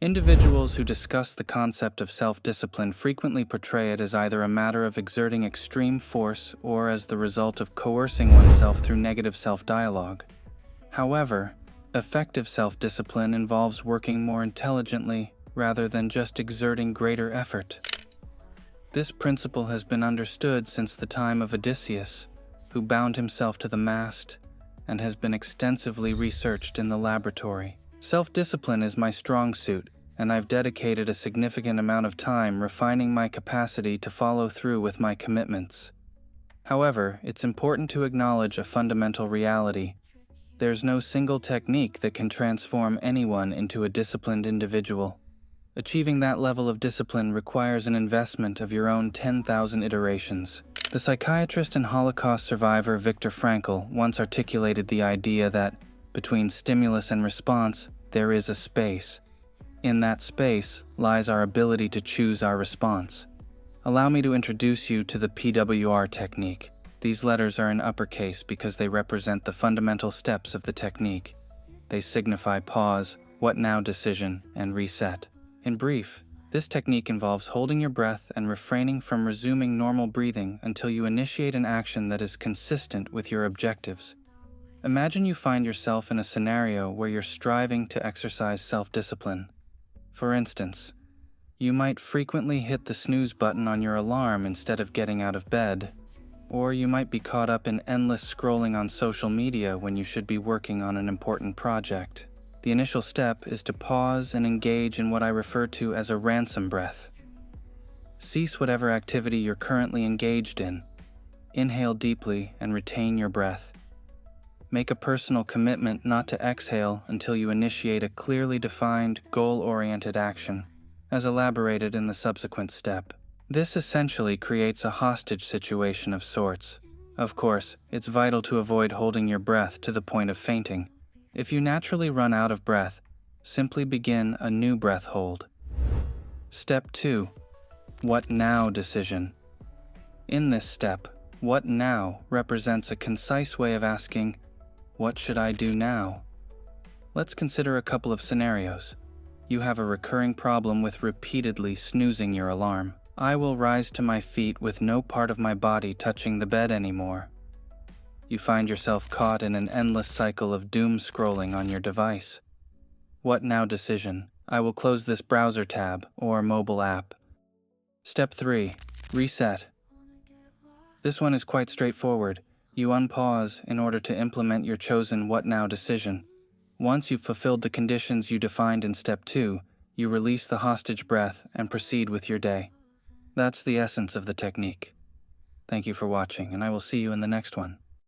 Individuals who discuss the concept of self-discipline frequently portray it as either a matter of exerting extreme force or as the result of coercing oneself through negative self-dialogue. However, effective self-discipline involves working more intelligently rather than just exerting greater effort. This principle has been understood since the time of Odysseus, who bound himself to the mast, and has been extensively researched in the laboratory. Self-discipline is my strong suit, and I've dedicated a significant amount of time refining my capacity to follow through with my commitments. However, it's important to acknowledge a fundamental reality. There's no single technique that can transform anyone into a disciplined individual. Achieving that level of discipline requires an investment of your own 10,000 iterations. The psychiatrist and Holocaust survivor Viktor Frankl once articulated the idea that, between stimulus and response, there is a space. In that space lies our ability to choose our response. Allow me to introduce you to the PWR technique. These letters are in uppercase because they represent the fundamental steps of the technique. They signify pause, what now decision, and reset. In brief, this technique involves holding your breath and refraining from resuming normal breathing until you initiate an action that is consistent with your objectives. Imagine you find yourself in a scenario where you're striving to exercise self-discipline. For instance, you might frequently hit the snooze button on your alarm instead of getting out of bed, or you might be caught up in endless scrolling on social media when you should be working on an important project. The initial step is to pause and engage in what I refer to as a ransom breath. Cease whatever activity you're currently engaged in. Inhale deeply and retain your breath. Make a personal commitment not to exhale until you initiate a clearly defined, goal-oriented action, as elaborated in the subsequent step. This essentially creates a hostage situation of sorts. Of course, it's vital to avoid holding your breath to the point of fainting. If you naturally run out of breath, simply begin a new breath hold. Step 2. What now decision. In this step, what now represents a concise way of asking, what should I do now? Let's consider a couple of scenarios. You have a recurring problem with repeatedly snoozing your alarm. I will rise to my feet with no part of my body touching the bed anymore. You find yourself caught in an endless cycle of doom scrolling on your device. What now decision? I will close this browser tab or mobile app. Step 3. Reset. This one is quite straightforward. You unpause in order to implement your chosen what now decision. Once you've fulfilled the conditions you defined in Step 2, you release the hostage breath and proceed with your day. That's the essence of the technique. Thank you for watching, and I will see you in the next one.